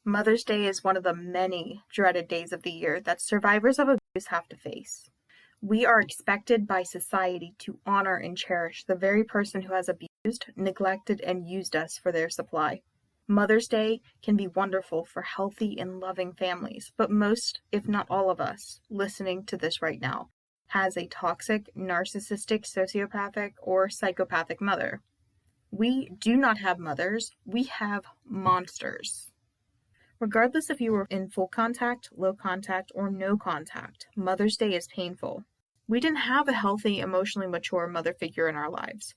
Mother's Day is one of the many dreaded days of the year that survivors of abuse have to face. We are expected by society to honor and cherish the very person who has abused, neglected, and used us for their supply. Mother's Day can be wonderful for healthy and loving families, but most, if not all of us, listening to this right now, has a toxic, narcissistic, sociopathic, or psychopathic mother. We do not have mothers, we have monsters. Regardless if you were in full contact, low contact, or no contact, Mother's Day is painful. We didn't have a healthy, emotionally mature mother figure in our lives.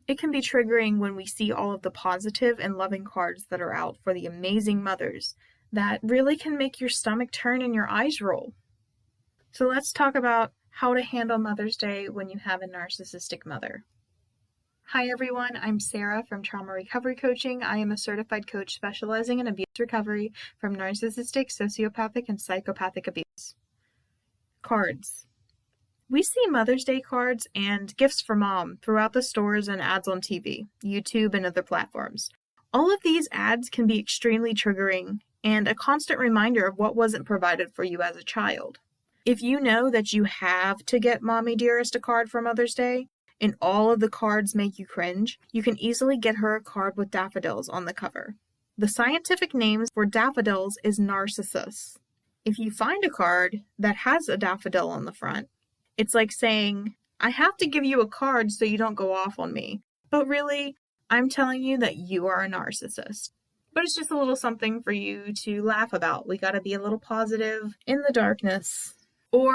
It can be triggering when we see all of the positive and loving cards that are out for the amazing mothers that really can make your stomach turn and your eyes roll. So let's talk about how to handle Mother's Day when you have a narcissistic mother. Hi everyone, I'm Sarah from Trauma Recovery Coaching. I am a certified coach specializing in abuse recovery from narcissistic, sociopathic, and psychopathic abuse. Cards. We see Mother's Day cards and gifts for mom throughout the stores and ads on TV, YouTube, and other platforms. All of these ads can be extremely triggering and a constant reminder of what wasn't provided for you as a child. If you know that you have to get Mommy Dearest a card for Mother's Day, and all of the cards make you cringe, you can easily get her a card with daffodils on the cover. The scientific name for daffodils is Narcissus. If you find a card that has a daffodil on the front, it's like saying, I have to give you a card so you don't go off on me. But really, I'm telling you that you are a narcissist. But it's just a little something for you to laugh about. We gotta be a little positive in the darkness. Or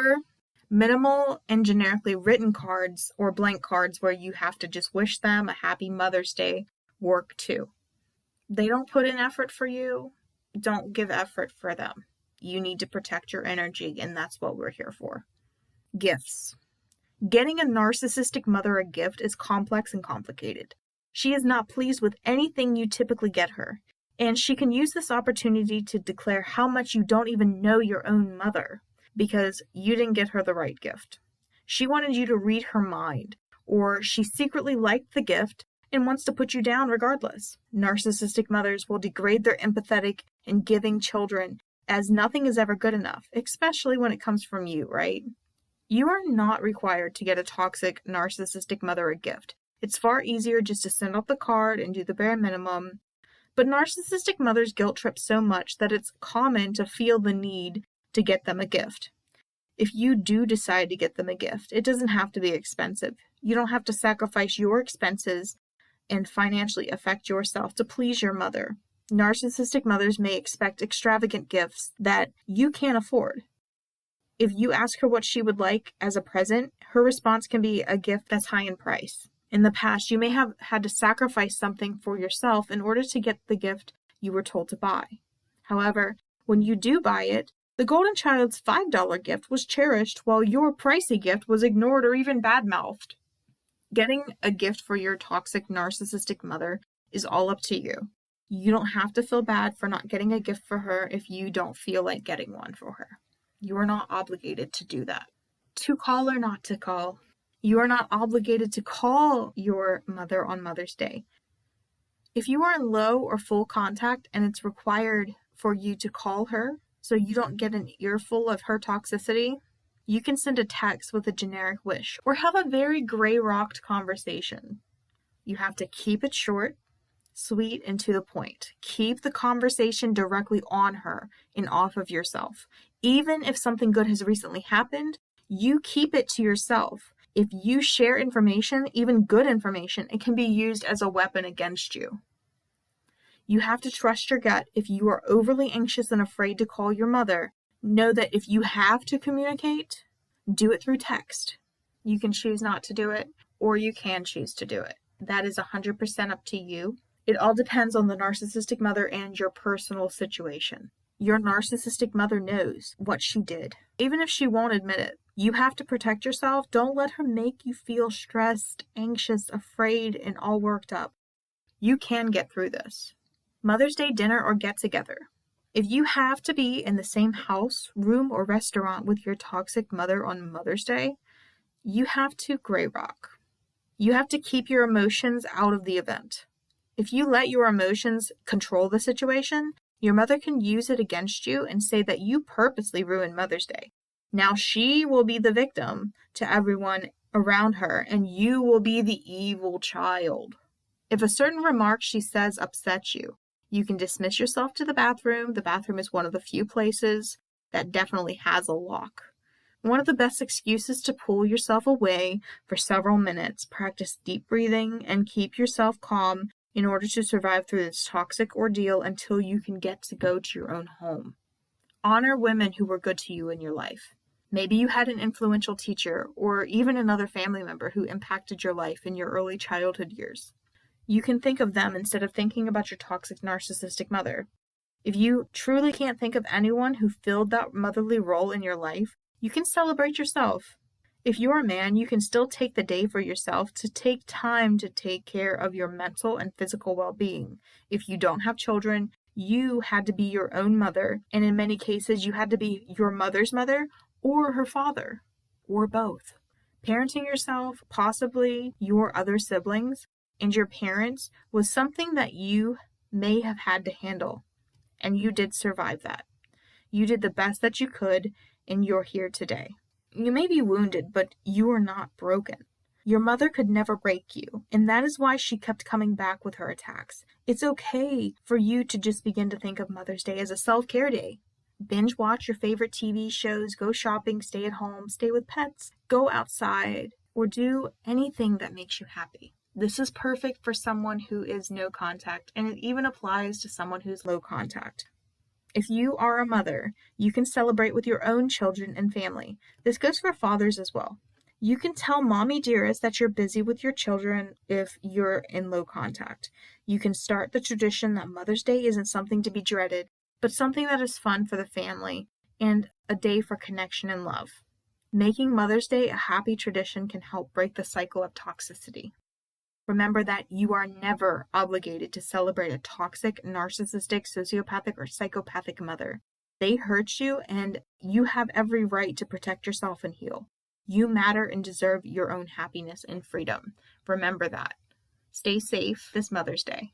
minimal and generically written cards or blank cards where you have to just wish them a happy Mother's Day work too. They don't put in effort for you. Don't give effort for them. You need to protect your energy, and that's what we're here for. Gifts. Getting a narcissistic mother a gift is complex and complicated. She is not pleased with anything you typically get her, and she can use this opportunity to declare how much you don't even know your own mother, because you didn't get her the right gift. She wanted you to read her mind, or she secretly liked the gift and wants to put you down regardless. Narcissistic mothers will degrade their empathetic and giving children as nothing is ever good enough, especially when it comes from you, right? You are not required to get a toxic, narcissistic mother a gift. It's far easier just to send out the card and do the bare minimum. But narcissistic mothers guilt trip so much that it's common to feel the need to get them a gift. If you do decide to get them a gift, it doesn't have to be expensive. You don't have to sacrifice your expenses and financially affect yourself to please your mother. Narcissistic mothers may expect extravagant gifts that you can't afford. If you ask her what she would like as a present, her response can be a gift that's high in price. In the past, you may have had to sacrifice something for yourself in order to get the gift you were told to buy. However, when you do buy it, the golden child's $5 gift was cherished while your pricey gift was ignored or even bad-mouthed. Getting a gift for your toxic narcissistic mother is all up to you. You don't have to feel bad for not getting a gift for her if you don't feel like getting one for her. You are not obligated to do that. To call or not to call. You are not obligated to call your mother on Mother's Day. If you are in low or full contact and it's required for you to call her so you don't get an earful of her toxicity, you can send a text with a generic wish or have a very gray-rocked conversation. You have to keep it short, sweet, and to the point. Keep the conversation directly on her and off of yourself. Even if something good has recently happened, you keep it to yourself. If you share information, even good information, it can be used as a weapon against you. You have to trust your gut. If you are overly anxious and afraid to call your mother, know that if you have to communicate, do it through text. You can choose not to do it, or you can choose to do it. That is 100% up to you. It all depends on the narcissistic mother and your personal situation. Your narcissistic mother knows what she did, even if she won't admit it. You have to protect yourself. Don't let her make you feel stressed, anxious, afraid, and all worked up. You can get through this. Mother's Day dinner or get-together. If you have to be in the same house, room, or restaurant with your toxic mother on Mother's Day, you have to gray rock. You have to keep your emotions out of the event. If you let your emotions control the situation, Your mother can use it against you and say that you purposely ruined Mother's Day. Now she will be the victim to everyone around her, and you will be the evil child. If a certain remark she says upsets you, you can dismiss yourself to the bathroom. The bathroom is one of the few places that definitely has a lock. One of the best excuses to pull yourself away for several minutes. Practice deep breathing and keep yourself calm in order to survive through this toxic ordeal until you can get to go to your own home. Honor women who were good to you in your life. Maybe you had an influential teacher or even another family member who impacted your life in your early childhood years. You can think of them instead of thinking about your toxic narcissistic mother. If you truly can't think of anyone who filled that motherly role in your life, you can celebrate yourself. If you're a man, you can still take the day for yourself to take time to take care of your mental and physical well-being. If you don't have children, you had to be your own mother, and in many cases, you had to be your mother's mother or her father, or both. Parenting yourself, possibly your other siblings, and your parents was something that you may have had to handle, and you did survive that. You did the best that you could, and you're here today. You may be wounded, but you are not broken. Your mother could never break you, and that is why she kept coming back with her attacks. It's okay for you to just begin to think of Mother's Day as a self-care day. Binge watch your favorite TV shows, go shopping, stay at home, stay with pets, go outside, or do anything that makes you happy. This is perfect for someone who is no contact, and it even applies to someone who's low contact. If you are a mother, you can celebrate with your own children and family. This goes for fathers as well. You can tell mommy dearest that you're busy with your children if you're in low contact. You can start the tradition that Mother's Day isn't something to be dreaded, but something that is fun for the family and a day for connection and love. Making Mother's Day a happy tradition can help break the cycle of toxicity. Remember that you are never obligated to celebrate a toxic, narcissistic, sociopathic, or psychopathic mother. They hurt you, and you have every right to protect yourself and heal. You matter and deserve your own happiness and freedom. Remember that. Stay safe this Mother's Day.